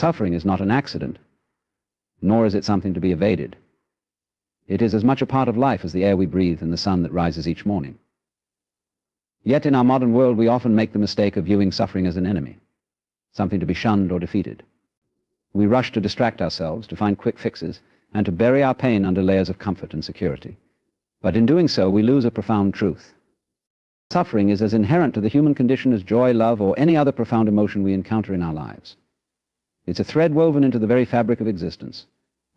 Suffering is not an accident, nor is it something to be evaded. It is as much a part of life as the air we breathe and the sun that rises each morning. Yet in our modern world we often make the mistake of viewing suffering as an enemy, something to be shunned or defeated. We rush to distract ourselves, to find quick fixes, and to bury our pain under layers of comfort and security. But in doing so, we lose a profound truth. Suffering is as inherent to the human condition as joy, love, or any other profound emotion we encounter in our lives. It's a thread woven into the very fabric of existence,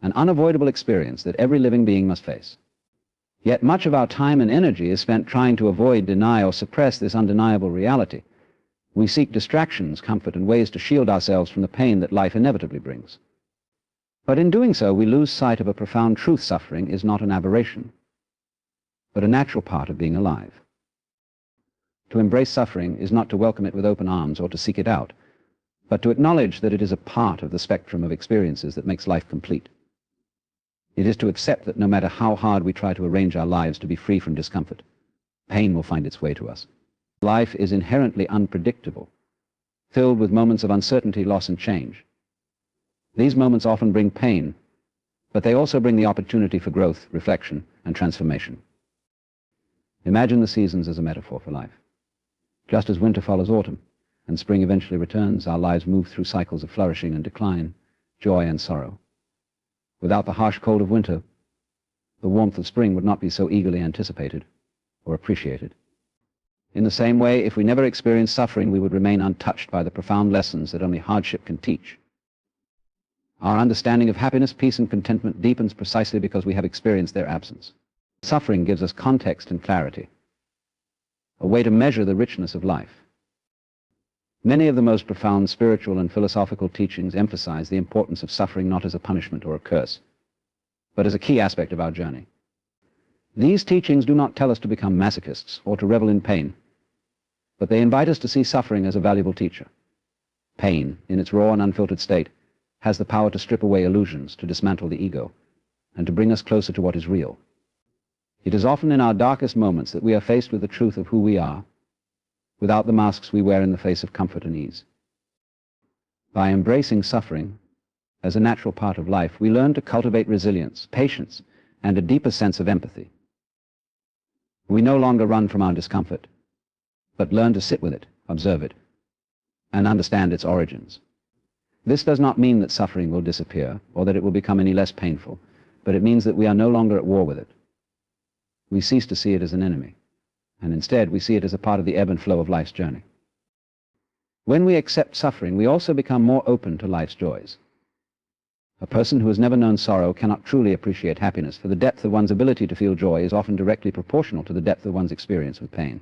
an unavoidable experience that every living being must face. Yet much of our time and energy is spent trying to avoid, deny, or suppress this undeniable reality. We seek distractions, comfort, and ways to shield ourselves from the pain that life inevitably brings. But in doing so, we lose sight of a profound truth. Suffering is not an aberration, but a natural part of being alive. To embrace suffering is not to welcome it with open arms or to seek it out, but to acknowledge that it is a part of the spectrum of experiences that makes life complete. It is to accept that no matter how hard we try to arrange our lives to be free from discomfort, pain will find its way to us. Life is inherently unpredictable, filled with moments of uncertainty, loss, and change. These moments often bring pain, but they also bring the opportunity for growth, reflection, and transformation. Imagine the seasons as a metaphor for life. Just as winter follows autumn, and spring eventually returns, our lives move through cycles of flourishing and decline, joy and sorrow. Without the harsh cold of winter, the warmth of spring would not be so eagerly anticipated or appreciated. In the same way, if we never experienced suffering, we would remain untouched by the profound lessons that only hardship can teach. Our understanding of happiness, peace, and contentment deepens precisely because we have experienced their absence. Suffering gives us context and clarity, a way to measure the richness of life. Many of the most profound spiritual and philosophical teachings emphasize the importance of suffering not as a punishment or a curse, but as a key aspect of our journey. These teachings do not tell us to become masochists or to revel in pain, but they invite us to see suffering as a valuable teacher. Pain, in its raw and unfiltered state, has the power to strip away illusions, to dismantle the ego, and to bring us closer to what is real. It is often in our darkest moments that we are faced with the truth of who we are, without the masks we wear in the face of comfort and ease. By embracing suffering as a natural part of life, we learn to cultivate resilience, patience, and a deeper sense of empathy. We no longer run from our discomfort, but learn to sit with it, observe it, and understand its origins. This does not mean that suffering will disappear or that it will become any less painful, but it means that we are no longer at war with it. We cease to see it as an enemy, and instead we see it as a part of the ebb and flow of life's journey. When we accept suffering, we also become more open to life's joys. A person who has never known sorrow cannot truly appreciate happiness, for the depth of one's ability to feel joy is often directly proportional to the depth of one's experience with pain.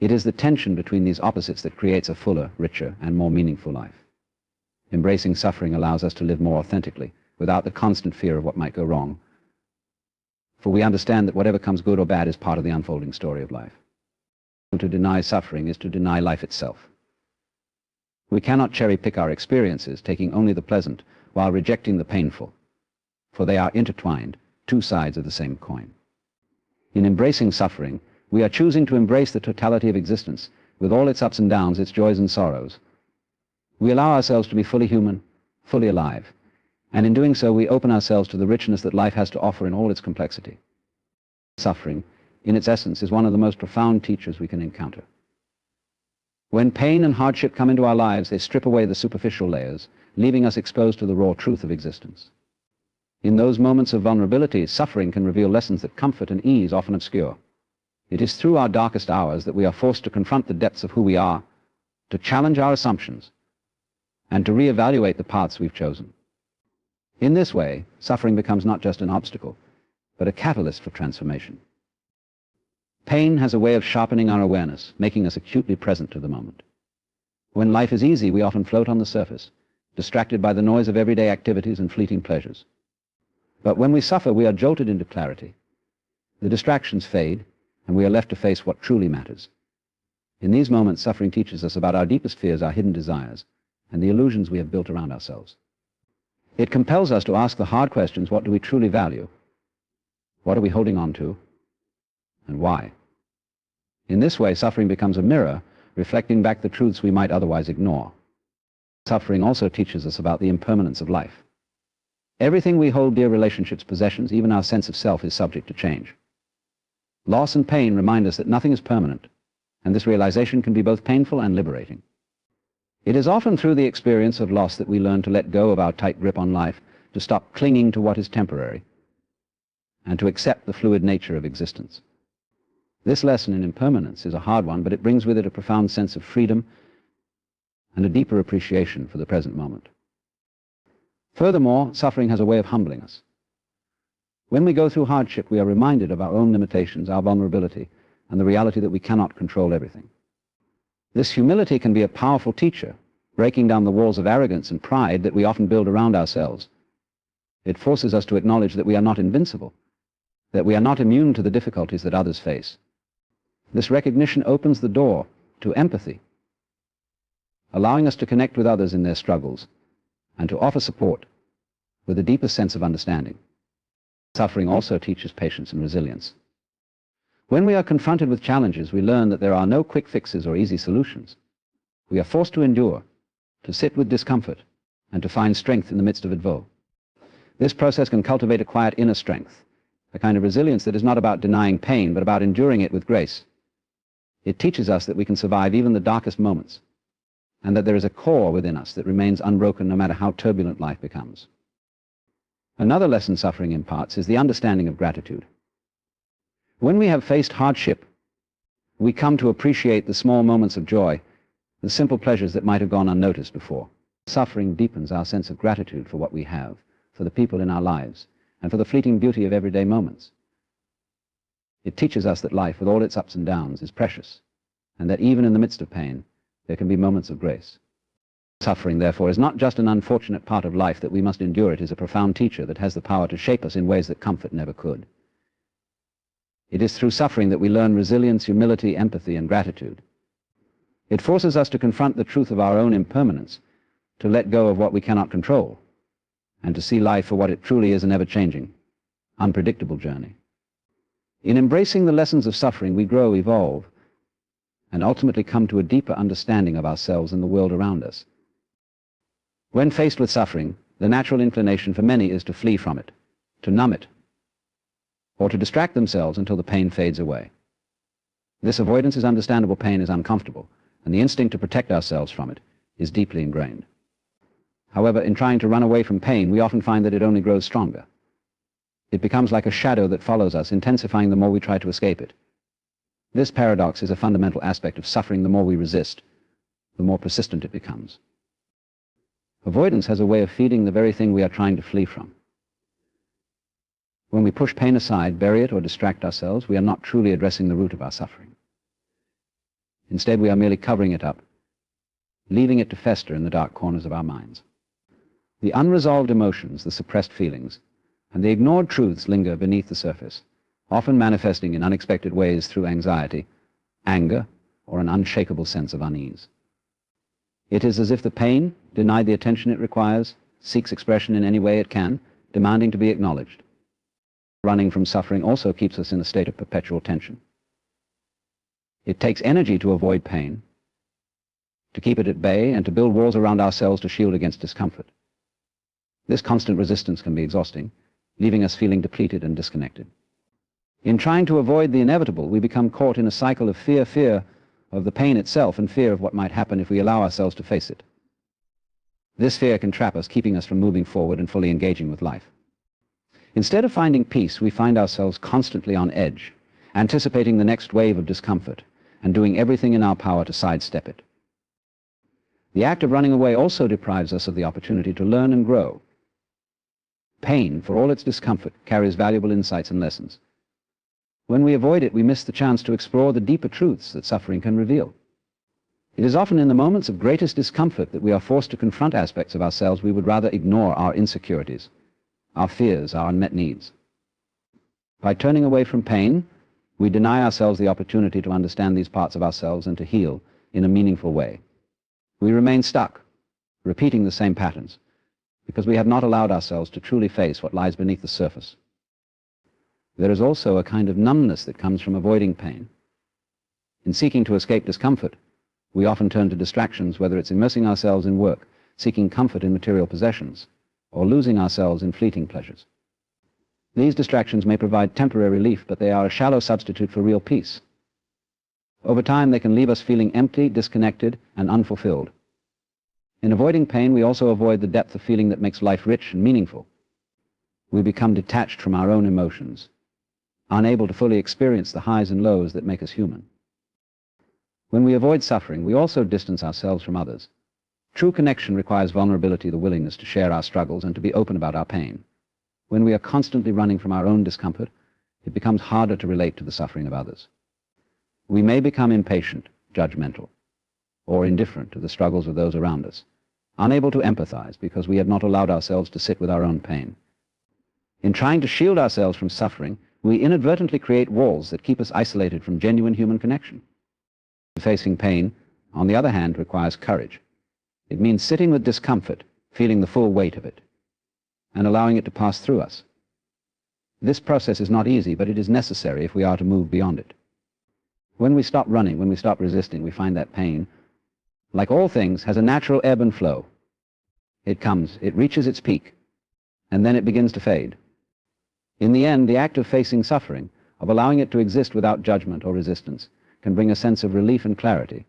It is the tension between these opposites that creates a fuller, richer, and more meaningful life. Embracing suffering allows us to live more authentically, without the constant fear of what might go wrong, for we understand that whatever comes good or bad is part of the unfolding story of life. To deny suffering is to deny life itself. We cannot cherry-pick our experiences, taking only the pleasant while rejecting the painful, for they are intertwined, two sides of the same coin. In embracing suffering, we are choosing to embrace the totality of existence, with all its ups and downs, its joys and sorrows. We allow ourselves to be fully human, fully alive, and in doing so we open ourselves to the richness that life has to offer in all its complexity. Suffering, in its essence, is one of the most profound teachers we can encounter. When pain and hardship come into our lives, they strip away the superficial layers, leaving us exposed to the raw truth of existence. In those moments of vulnerability, suffering can reveal lessons that comfort and ease often obscure. It is through our darkest hours that we are forced to confront the depths of who we are, to challenge our assumptions, and to reevaluate the paths we've chosen. In this way, suffering becomes not just an obstacle, but a catalyst for transformation. Pain has a way of sharpening our awareness, making us acutely present to the moment. When life is easy, we often float on the surface, distracted by the noise of everyday activities and fleeting pleasures. But when we suffer, we are jolted into clarity. The distractions fade, and we are left to face what truly matters. In these moments, suffering teaches us about our deepest fears, our hidden desires, and the illusions we have built around ourselves. It compels us to ask the hard questions: what do we truly value? What are we holding on to? And why? In this way, suffering becomes a mirror, reflecting back the truths we might otherwise ignore. Suffering also teaches us about the impermanence of life. Everything we hold dear, relationships, possessions, even our sense of self, is subject to change. Loss and pain remind us that nothing is permanent, and this realization can be both painful and liberating. It is often through the experience of loss that we learn to let go of our tight grip on life, to stop clinging to what is temporary, and to accept the fluid nature of existence. This lesson in impermanence is a hard one, but it brings with it a profound sense of freedom and a deeper appreciation for the present moment. Furthermore, suffering has a way of humbling us. When we go through hardship, we are reminded of our own limitations, our vulnerability, and the reality that we cannot control everything. This humility can be a powerful teacher, breaking down the walls of arrogance and pride that we often build around ourselves. It forces us to acknowledge that we are not invincible, that we are not immune to the difficulties that others face. This recognition opens the door to empathy, allowing us to connect with others in their struggles and to offer support with a deeper sense of understanding. Suffering also teaches patience and resilience. When we are confronted with challenges, we learn that there are no quick fixes or easy solutions. We are forced to endure, to sit with discomfort, and to find strength in the midst of it all. This process can cultivate a quiet inner strength, a kind of resilience that is not about denying pain, but about enduring it with grace. It teaches us that we can survive even the darkest moments, and that there is a core within us that remains unbroken no matter how turbulent life becomes. Another lesson suffering imparts is the understanding of gratitude. When we have faced hardship, we come to appreciate the small moments of joy, the simple pleasures that might have gone unnoticed before. Suffering deepens our sense of gratitude for what we have, for the people in our lives, and for the fleeting beauty of everyday moments. It teaches us that life, with all its ups and downs, is precious, and that even in the midst of pain, there can be moments of grace. Suffering, therefore, is not just an unfortunate part of life that we must endure. It is a profound teacher that has the power to shape us in ways that comfort never could. It is through suffering that we learn resilience, humility, empathy, and gratitude. It forces us to confront the truth of our own impermanence, to let go of what we cannot control, and to see life for what it truly is, an ever-changing, unpredictable journey. In embracing the lessons of suffering, we grow, evolve, and ultimately come to a deeper understanding of ourselves and the world around us. When faced with suffering, the natural inclination for many is to flee from it, to numb it, or to distract themselves until the pain fades away. This avoidance is understandable. Pain is uncomfortable, and the instinct to protect ourselves from it is deeply ingrained. However, in trying to run away from pain, we often find that it only grows stronger. It becomes like a shadow that follows us, intensifying the more we try to escape it. This paradox is a fundamental aspect of suffering. The more we resist, the more persistent it becomes. Avoidance has a way of feeding the very thing we are trying to flee from. When we push pain aside, bury it, or distract ourselves, we are not truly addressing the root of our suffering. Instead, we are merely covering it up, leaving it to fester in the dark corners of our minds. The unresolved emotions, the suppressed feelings, and the ignored truths linger beneath the surface, often manifesting in unexpected ways through anxiety, anger, or an unshakable sense of unease. It is as if the pain, denied the attention it requires, seeks expression in any way it can, demanding to be acknowledged. Running from suffering also keeps us in a state of perpetual tension. It takes energy to avoid pain, to keep it at bay, and to build walls around ourselves to shield against discomfort. This constant resistance can be exhausting, leaving us feeling depleted and disconnected. In trying to avoid the inevitable, we become caught in a cycle of fear of the pain itself and fear of what might happen if we allow ourselves to face it. This fear can trap us, keeping us from moving forward and fully engaging with life. Instead of finding peace, we find ourselves constantly on edge, anticipating the next wave of discomfort and doing everything in our power to sidestep it. The act of running away also deprives us of the opportunity to learn and grow. Pain, for all its discomfort, carries valuable insights and lessons. When we avoid it, we miss the chance to explore the deeper truths that suffering can reveal. It is often in the moments of greatest discomfort that we are forced to confront aspects of ourselves we would rather ignore: our insecurities, our fears, our unmet needs. By turning away from pain, we deny ourselves the opportunity to understand these parts of ourselves and to heal in a meaningful way. We remain stuck, repeating the same patterns, because we have not allowed ourselves to truly face what lies beneath the surface. There is also a kind of numbness that comes from avoiding pain. In seeking to escape discomfort, we often turn to distractions, whether it's immersing ourselves in work, seeking comfort in material possessions, or losing ourselves in fleeting pleasures. These distractions may provide temporary relief, but they are a shallow substitute for real peace. Over time, they can leave us feeling empty, disconnected, and unfulfilled. In avoiding pain, we also avoid the depth of feeling that makes life rich and meaningful. We become detached from our own emotions, unable to fully experience the highs and lows that make us human. When we avoid suffering, we also distance ourselves from others. True connection requires vulnerability, the willingness to share our struggles and to be open about our pain. When we are constantly running from our own discomfort, it becomes harder to relate to the suffering of others. We may become impatient, judgmental, or indifferent to the struggles of those around us, unable to empathize because we have not allowed ourselves to sit with our own pain. In trying to shield ourselves from suffering, we inadvertently create walls that keep us isolated from genuine human connection. Facing pain, on the other hand, requires courage. It means sitting with discomfort, feeling the full weight of it, and allowing it to pass through us. This process is not easy, but it is necessary if we are to move beyond it. When we stop running, when we stop resisting, we find that pain, like all things, has a natural ebb and flow. It comes, it reaches its peak, and then it begins to fade. In the end, the act of facing suffering, of allowing it to exist without judgment or resistance, can bring a sense of relief and clarity.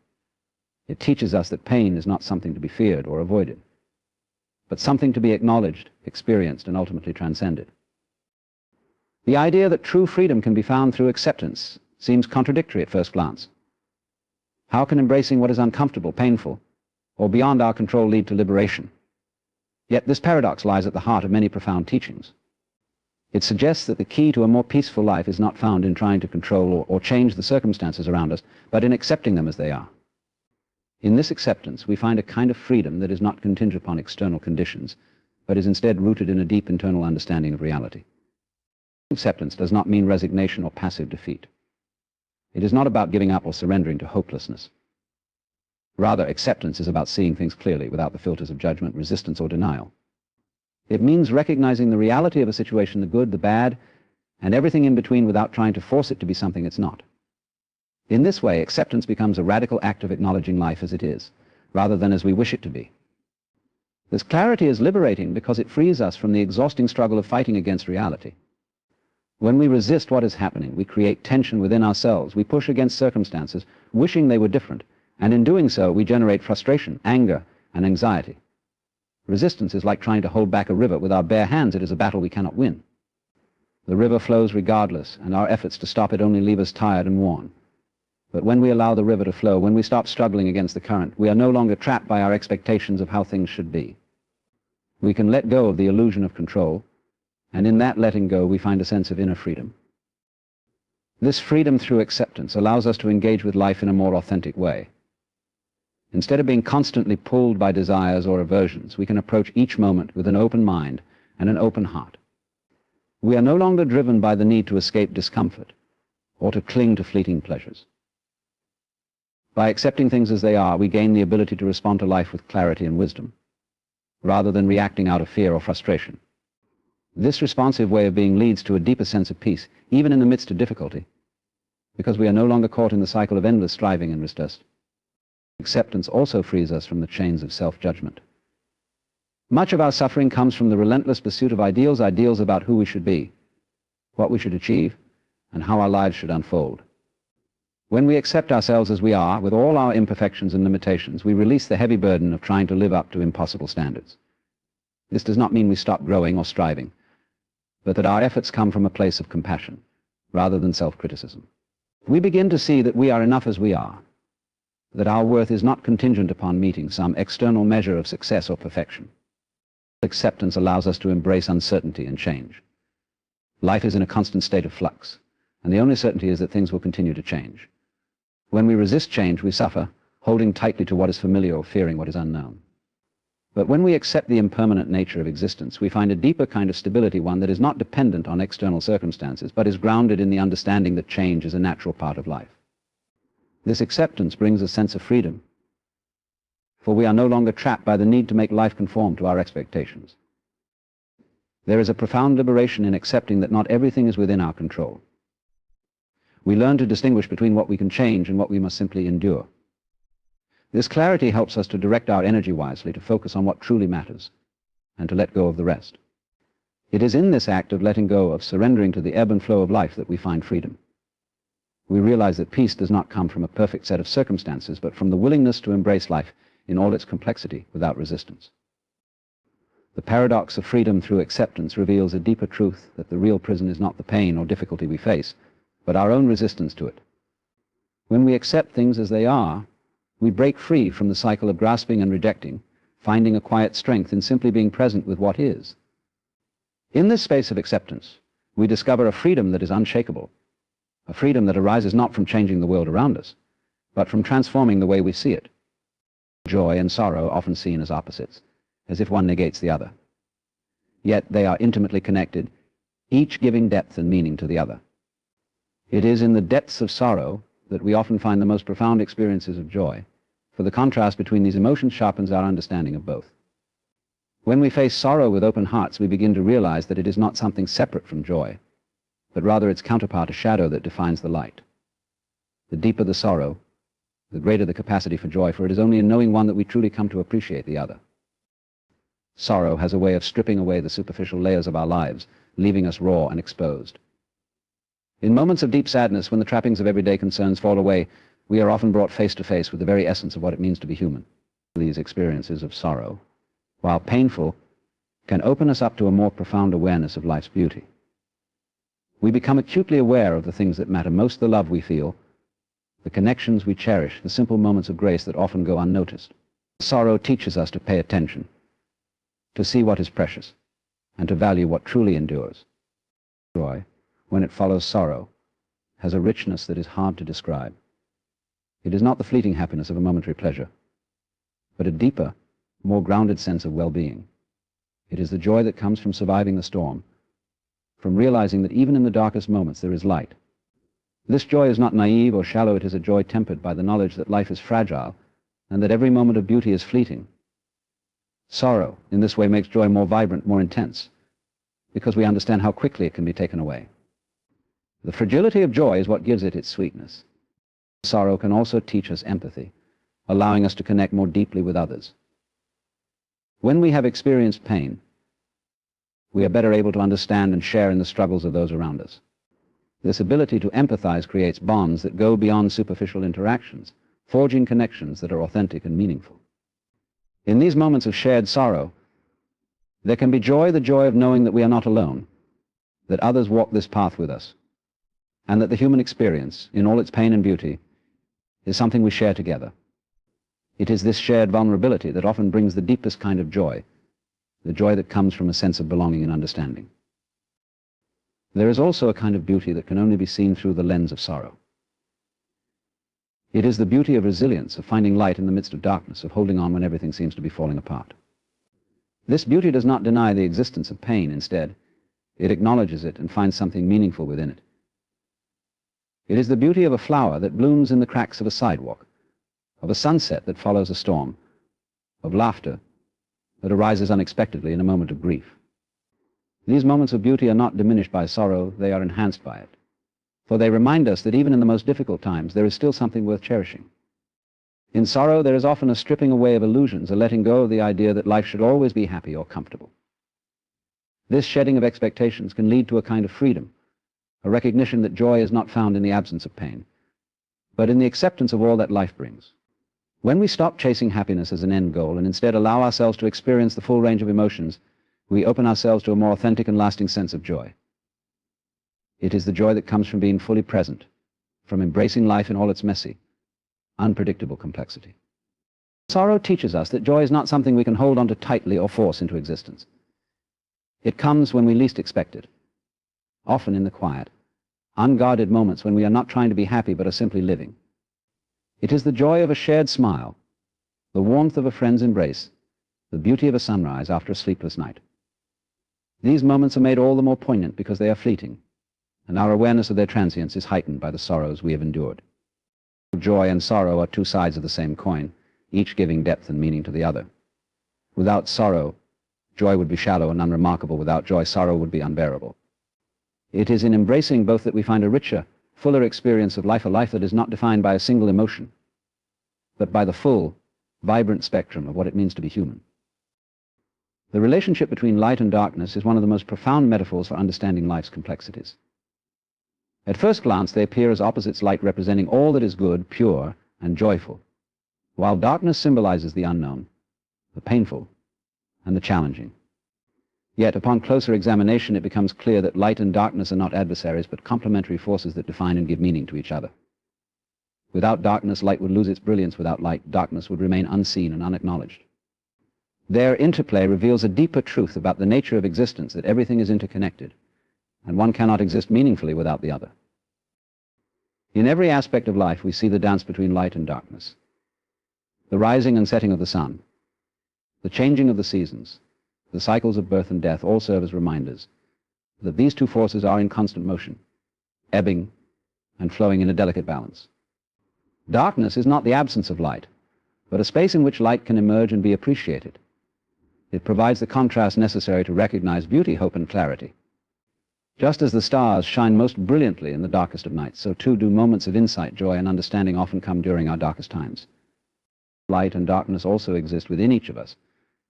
It teaches us that pain is not something to be feared or avoided, but something to be acknowledged, experienced, and ultimately transcended. The idea that true freedom can be found through acceptance seems contradictory at first glance. How can embracing what is uncomfortable, painful, or beyond our control lead to liberation? Yet this paradox lies at the heart of many profound teachings. It suggests that the key to a more peaceful life is not found in trying to control or change the circumstances around us, but in accepting them as they are. In this acceptance, we find a kind of freedom that is not contingent upon external conditions, but is instead rooted in a deep internal understanding of reality. Acceptance does not mean resignation or passive defeat. It is not about giving up or surrendering to hopelessness. Rather, acceptance is about seeing things clearly without the filters of judgment, resistance, or denial. It means recognizing the reality of a situation, the good, the bad, and everything in between without trying to force it to be something it's not. In this way, acceptance becomes a radical act of acknowledging life as it is, rather than as we wish it to be. This clarity is liberating because it frees us from the exhausting struggle of fighting against reality. When we resist what is happening, we create tension within ourselves. We push against circumstances, wishing they were different, and in doing so, we generate frustration, anger, and anxiety. Resistance is like trying to hold back a river with our bare hands. It is a battle we cannot win. The river flows regardless, and our efforts to stop it only leave us tired and worn. But when we allow the river to flow, when we stop struggling against the current, we are no longer trapped by our expectations of how things should be. We can let go of the illusion of control, and in that letting go, we find a sense of inner freedom. This freedom through acceptance allows us to engage with life in a more authentic way. Instead of being constantly pulled by desires or aversions, we can approach each moment with an open mind and an open heart. We are no longer driven by the need to escape discomfort or to cling to fleeting pleasures. By accepting things as they are, we gain the ability to respond to life with clarity and wisdom, rather than reacting out of fear or frustration. This responsive way of being leads to a deeper sense of peace, even in the midst of difficulty, because we are no longer caught in the cycle of endless striving and mistrust. Acceptance also frees us from the chains of self-judgment. Much of our suffering comes from the relentless pursuit of ideals about who we should be, what we should achieve, and how our lives should unfold. When we accept ourselves as we are, with all our imperfections and limitations, we release the heavy burden of trying to live up to impossible standards. This does not mean we stop growing or striving, but that our efforts come from a place of compassion, rather than self-criticism. We begin to see that we are enough as we are, that our worth is not contingent upon meeting some external measure of success or perfection. Acceptance allows us to embrace uncertainty and change. Life is in a constant state of flux, and the only certainty is that things will continue to change. When we resist change, we suffer, holding tightly to what is familiar or fearing what is unknown. But when we accept the impermanent nature of existence, we find a deeper kind of stability, one that is not dependent on external circumstances, but is grounded in the understanding that change is a natural part of life. This acceptance brings a sense of freedom, for we are no longer trapped by the need to make life conform to our expectations. There is a profound liberation in accepting that not everything is within our control. We learn to distinguish between what we can change and what we must simply endure. This clarity helps us to direct our energy wisely, to focus on what truly matters, and to let go of the rest. It is in this act of letting go, of surrendering to the ebb and flow of life, that we find freedom. We realize that peace does not come from a perfect set of circumstances, but from the willingness to embrace life in all its complexity without resistance. The paradox of freedom through acceptance reveals a deeper truth, that the real prison is not the pain or difficulty we face, but our own resistance to it. When we accept things as they are, we break free from the cycle of grasping and rejecting, finding a quiet strength in simply being present with what is. In this space of acceptance, we discover a freedom that is unshakable, a freedom that arises not from changing the world around us, but from transforming the way we see it. Joy and sorrow often seen as opposites, as if one negates the other. Yet they are intimately connected, each giving depth and meaning to the other. It is in the depths of sorrow that we often find the most profound experiences of joy, for the contrast between these emotions sharpens our understanding of both. When we face sorrow with open hearts, we begin to realize that it is not something separate from joy, but rather its counterpart, a shadow that defines the light. The deeper the sorrow, the greater the capacity for joy, for it is only in knowing one that we truly come to appreciate the other. Sorrow has a way of stripping away the superficial layers of our lives, leaving us raw and exposed. In moments of deep sadness, when the trappings of everyday concerns fall away, we are often brought face to face with the very essence of what it means to be human. These experiences of sorrow, while painful, can open us up to a more profound awareness of life's beauty. We become acutely aware of the things that matter most, the love we feel, the connections we cherish, the simple moments of grace that often go unnoticed. Sorrow teaches us to pay attention, to see what is precious, and to value what truly endures. Joy, when it follows sorrow, has a richness that is hard to describe. It is not the fleeting happiness of a momentary pleasure, but a deeper, more grounded sense of well-being. It is the joy that comes from surviving the storm, from realizing that even in the darkest moments there is light. This joy is not naive or shallow. It is a joy tempered by the knowledge that life is fragile and that every moment of beauty is fleeting. Sorrow, in this way, makes joy more vibrant, more intense, because we understand how quickly it can be taken away. The fragility of joy is what gives it its sweetness. Sorrow can also teach us empathy, allowing us to connect more deeply with others. When we have experienced pain, we are better able to understand and share in the struggles of those around us. This ability to empathize creates bonds that go beyond superficial interactions, forging connections that are authentic and meaningful. In these moments of shared sorrow, there can be joy, the joy of knowing that we are not alone, that others walk this path with us, and that the human experience, in all its pain and beauty, is something we share together. It is this shared vulnerability that often brings the deepest kind of joy, the joy that comes from a sense of belonging and understanding. There is also a kind of beauty that can only be seen through the lens of sorrow. It is the beauty of resilience, of finding light in the midst of darkness, of holding on when everything seems to be falling apart. This beauty does not deny the existence of pain. Instead, it acknowledges it and finds something meaningful within it. It is the beauty of a flower that blooms in the cracks of a sidewalk, of a sunset that follows a storm, of laughter that arises unexpectedly in a moment of grief. These moments of beauty are not diminished by sorrow, they are enhanced by it, for they remind us that even in the most difficult times there is still something worth cherishing. In sorrow there is often a stripping away of illusions, a letting go of the idea that life should always be happy or comfortable. This shedding of expectations can lead to a kind of freedom, a recognition that joy is not found in the absence of pain, but in the acceptance of all that life brings. When we stop chasing happiness as an end goal and instead allow ourselves to experience the full range of emotions, we open ourselves to a more authentic and lasting sense of joy. It is the joy that comes from being fully present, from embracing life in all its messy, unpredictable complexity. Sorrow teaches us that joy is not something we can hold on to tightly or force into existence. It comes when we least expect it, often in the quiet, unguarded moments when we are not trying to be happy but are simply living. It is the joy of a shared smile, the warmth of a friend's embrace, the beauty of a sunrise after a sleepless night. These moments are made all the more poignant because they are fleeting, and our awareness of their transience is heightened by the sorrows we have endured. Joy and sorrow are two sides of the same coin, each giving depth and meaning to the other. Without sorrow, joy would be shallow and unremarkable. Without joy, sorrow would be unbearable. It is in embracing both that we find a richer, fuller experience of life, a life that is not defined by a single emotion, but by the full, vibrant spectrum of what it means to be human. The relationship between light and darkness is one of the most profound metaphors for understanding life's complexities. At first glance, they appear as opposites: light representing all that is good, pure, and joyful, while darkness symbolizes the unknown, the painful, and the challenging. Yet, upon closer examination, it becomes clear that light and darkness are not adversaries, but complementary forces that define and give meaning to each other. Without darkness, light would lose its brilliance. Without light, darkness would remain unseen and unacknowledged. Their interplay reveals a deeper truth about the nature of existence, that everything is interconnected, and one cannot exist meaningfully without the other. In every aspect of life, we see the dance between light and darkness. The rising and setting of the sun, the changing of the seasons, the cycles of birth and death all serve as reminders that these two forces are in constant motion, ebbing and flowing in a delicate balance. Darkness is not the absence of light, but a space in which light can emerge and be appreciated. It provides the contrast necessary to recognize beauty, hope, and clarity. Just as the stars shine most brilliantly in the darkest of nights, so too do moments of insight, joy, and understanding often come during our darkest times. Light and darkness also exist within each of us,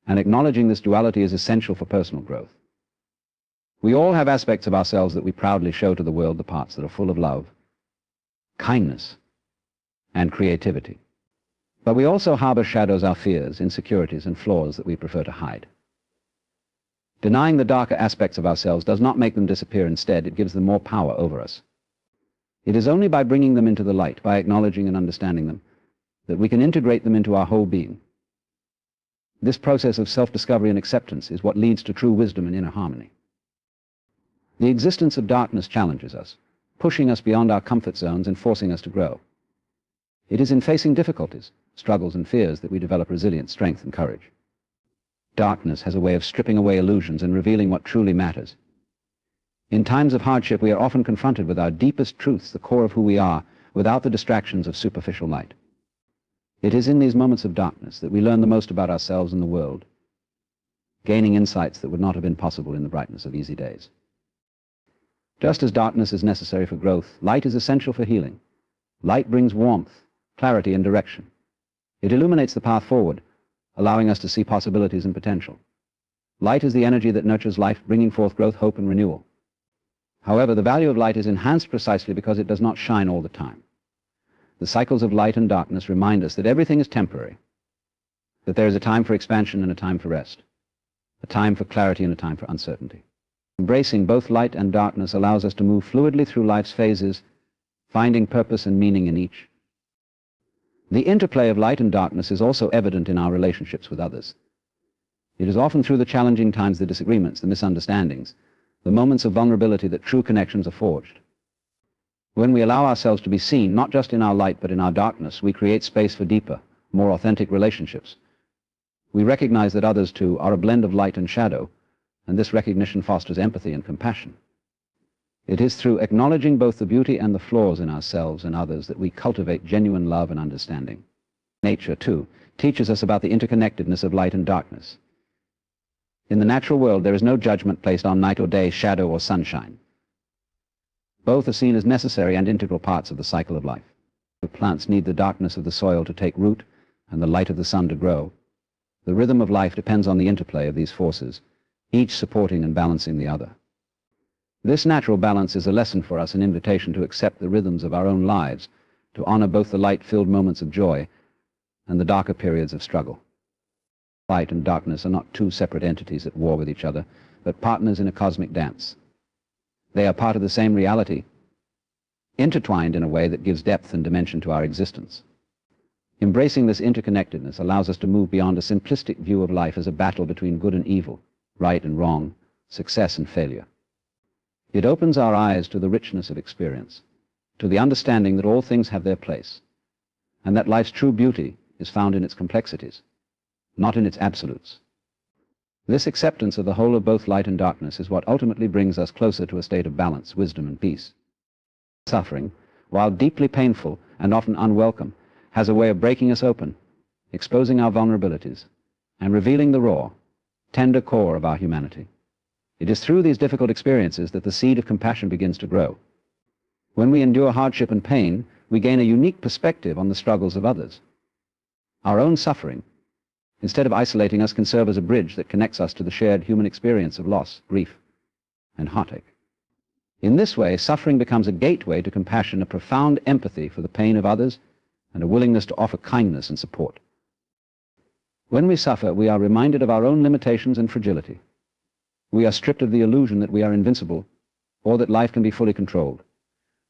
and acknowledging this duality is essential for personal growth. We all have aspects of ourselves that we proudly show to the world, the parts that are full of love, kindness, and creativity. But we also harbor shadows, our fears, insecurities, and flaws that we prefer to hide. Denying the darker aspects of ourselves does not make them disappear. Instead, it gives them more power over us. It is only by bringing them into the light, by acknowledging and understanding them, that we can integrate them into our whole being. This process of self-discovery and acceptance is what leads to true wisdom and inner harmony. The existence of darkness challenges us, pushing us beyond our comfort zones and forcing us to grow. It is in facing difficulties, struggles, and fears that we develop resilience, strength, and courage. Darkness has a way of stripping away illusions and revealing what truly matters. In times of hardship, we are often confronted with our deepest truths, the core of who we are, without the distractions of superficial light. It is in these moments of darkness that we learn the most about ourselves and the world, gaining insights that would not have been possible in the brightness of easy days. Just as darkness is necessary for growth, light is essential for healing. Light brings warmth, clarity, and direction. It illuminates the path forward, allowing us to see possibilities and potential. Light is the energy that nurtures life, bringing forth growth, hope, and renewal. However, the value of light is enhanced precisely because it does not shine all the time. The cycles of light and darkness remind us that everything is temporary, that there is a time for expansion and a time for rest, a time for clarity and a time for uncertainty. Embracing both light and darkness allows us to move fluidly through life's phases, finding purpose and meaning in each. The interplay of light and darkness is also evident in our relationships with others. It is often through the challenging times, the disagreements, the misunderstandings, the moments of vulnerability that true connections are forged. When we allow ourselves to be seen, not just in our light but in our darkness, we create space for deeper, more authentic relationships. We recognize that others, too, are a blend of light and shadow, and this recognition fosters empathy and compassion. It is through acknowledging both the beauty and the flaws in ourselves and others that we cultivate genuine love and understanding. Nature, too, teaches us about the interconnectedness of light and darkness. In the natural world, there is no judgment placed on night or day, shadow or sunshine. Both are seen as necessary and integral parts of the cycle of life. The plants need the darkness of the soil to take root and the light of the sun to grow. The rhythm of life depends on the interplay of these forces, each supporting and balancing the other. This natural balance is a lesson for us, an invitation to accept the rhythms of our own lives, to honor both the light-filled moments of joy and the darker periods of struggle. Light and darkness are not two separate entities at war with each other, but partners in a cosmic dance. They are part of the same reality, intertwined in a way that gives depth and dimension to our existence. Embracing this interconnectedness allows us to move beyond a simplistic view of life as a battle between good and evil, right and wrong, success and failure. It opens our eyes to the richness of experience, to the understanding that all things have their place, and that life's true beauty is found in its complexities, not in its absolutes. This acceptance of the whole of both light and darkness is what ultimately brings us closer to a state of balance, wisdom, and peace. Suffering, while deeply painful and often unwelcome, has a way of breaking us open, exposing our vulnerabilities, and revealing the raw, tender core of our humanity. It is through these difficult experiences that the seed of compassion begins to grow. When we endure hardship and pain, we gain a unique perspective on the struggles of others. Our own suffering, instead of isolating us, can serve as a bridge that connects us to the shared human experience of loss, grief, and heartache. In this way, suffering becomes a gateway to compassion, a profound empathy for the pain of others, and a willingness to offer kindness and support. When we suffer, we are reminded of our own limitations and fragility. We are stripped of the illusion that we are invincible, or that life can be fully controlled.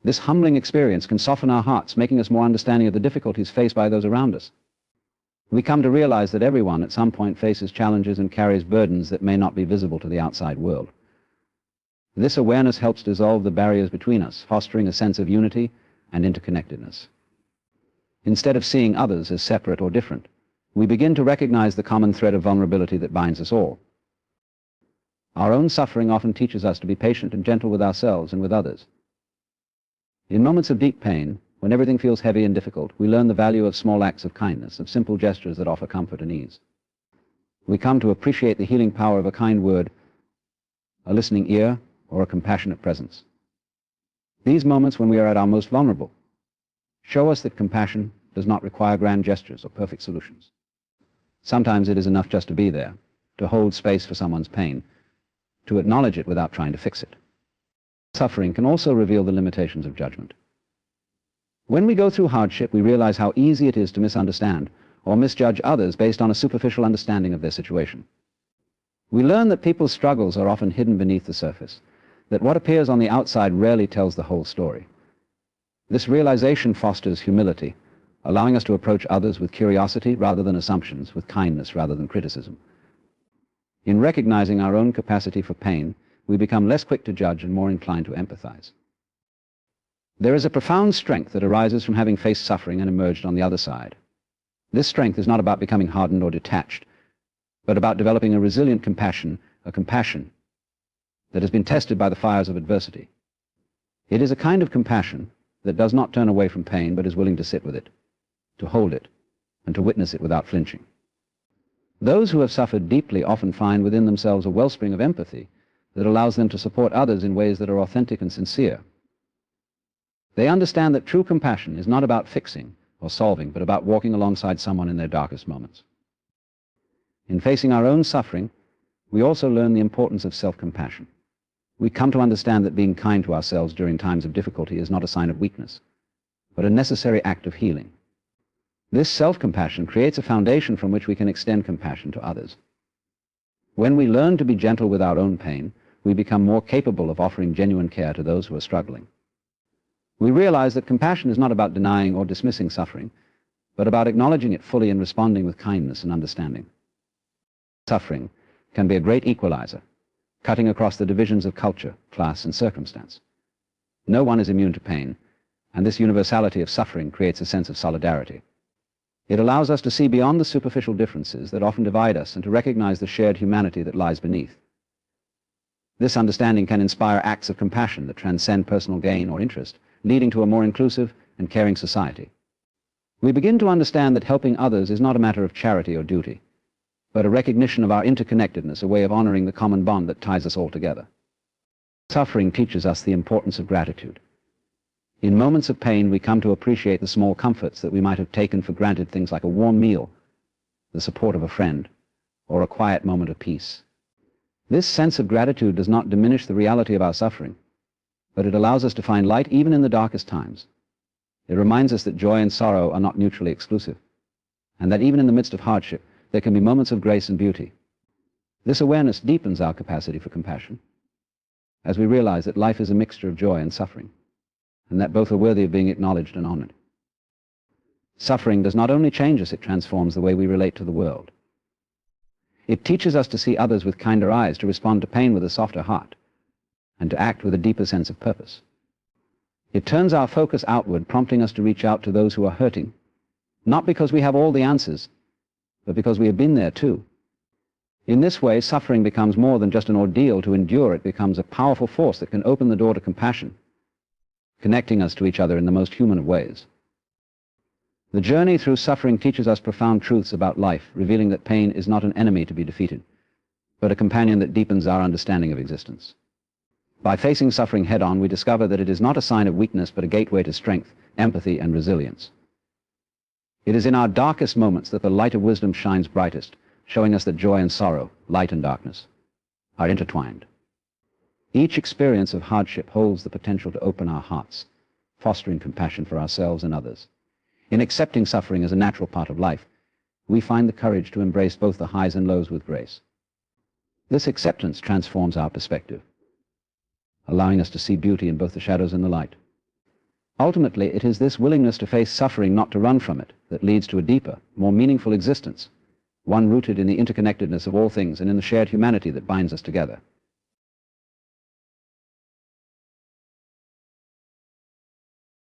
This humbling experience can soften our hearts, making us more understanding of the difficulties faced by those around us. We come to realize that everyone at some point faces challenges and carries burdens that may not be visible to the outside world. This awareness helps dissolve the barriers between us, fostering a sense of unity and interconnectedness. Instead of seeing others as separate or different, we begin to recognize the common thread of vulnerability that binds us all. Our own suffering often teaches us to be patient and gentle with ourselves and with others. In moments of deep pain, when everything feels heavy and difficult, we learn the value of small acts of kindness, of simple gestures that offer comfort and ease. We come to appreciate the healing power of a kind word, a listening ear, or a compassionate presence. These moments, when we are at our most vulnerable, show us that compassion does not require grand gestures or perfect solutions. Sometimes it is enough just to be there, to hold space for someone's pain, to acknowledge it without trying to fix it. Suffering can also reveal the limitations of judgment. When we go through hardship, we realize how easy it is to misunderstand or misjudge others based on a superficial understanding of their situation. We learn that people's struggles are often hidden beneath the surface, that what appears on the outside rarely tells the whole story. This realization fosters humility, allowing us to approach others with curiosity rather than assumptions, with kindness rather than criticism. In recognizing our own capacity for pain, we become less quick to judge and more inclined to empathize. There is a profound strength that arises from having faced suffering and emerged on the other side. This strength is not about becoming hardened or detached, but about developing a resilient compassion, a compassion that has been tested by the fires of adversity. It is a kind of compassion that does not turn away from pain, but is willing to sit with it, to hold it, and to witness it without flinching. Those who have suffered deeply often find within themselves a wellspring of empathy that allows them to support others in ways that are authentic and sincere. They understand that true compassion is not about fixing or solving, but about walking alongside someone in their darkest moments. In facing our own suffering, we also learn the importance of self-compassion. We come to understand that being kind to ourselves during times of difficulty is not a sign of weakness, but a necessary act of healing. This self-compassion creates a foundation from which we can extend compassion to others. When we learn to be gentle with our own pain, we become more capable of offering genuine care to those who are struggling. We realize that compassion is not about denying or dismissing suffering, but about acknowledging it fully and responding with kindness and understanding. Suffering can be a great equalizer, cutting across the divisions of culture, class, and circumstance. No one is immune to pain, and this universality of suffering creates a sense of solidarity. It allows us to see beyond the superficial differences that often divide us and to recognize the shared humanity that lies beneath. This understanding can inspire acts of compassion that transcend personal gain or interest, leading to a more inclusive and caring society. We begin to understand that helping others is not a matter of charity or duty, but a recognition of our interconnectedness, a way of honoring the common bond that ties us all together. Suffering teaches us the importance of gratitude. In moments of pain, we come to appreciate the small comforts that we might have taken for granted, things like a warm meal, the support of a friend, or a quiet moment of peace. This sense of gratitude does not diminish the reality of our suffering, but it allows us to find light even in the darkest times. It reminds us that joy and sorrow are not mutually exclusive, and that even in the midst of hardship, there can be moments of grace and beauty. This awareness deepens our capacity for compassion, as we realize that life is a mixture of joy and suffering, and that both are worthy of being acknowledged and honored. Suffering does not only change us, it transforms the way we relate to the world. It teaches us to see others with kinder eyes, to respond to pain with a softer heart, and to act with a deeper sense of purpose. It turns our focus outward, prompting us to reach out to those who are hurting, not because we have all the answers, but because we have been there too. In this way, suffering becomes more than just an ordeal to endure. It becomes a powerful force that can open the door to compassion, connecting us to each other in the most human of ways. The journey through suffering teaches us profound truths about life, revealing that pain is not an enemy to be defeated, but a companion that deepens our understanding of existence. By facing suffering head-on, we discover that it is not a sign of weakness, but a gateway to strength, empathy, and resilience. It is in our darkest moments that the light of wisdom shines brightest, showing us that joy and sorrow, light and darkness, are intertwined. Each experience of hardship holds the potential to open our hearts, fostering compassion for ourselves and others. In accepting suffering as a natural part of life, we find the courage to embrace both the highs and lows with grace. This acceptance transforms our perspective, allowing us to see beauty in both the shadows and the light. Ultimately, it is this willingness to face suffering, not to run from it, that leads to a deeper, more meaningful existence, one rooted in the interconnectedness of all things and in the shared humanity that binds us together.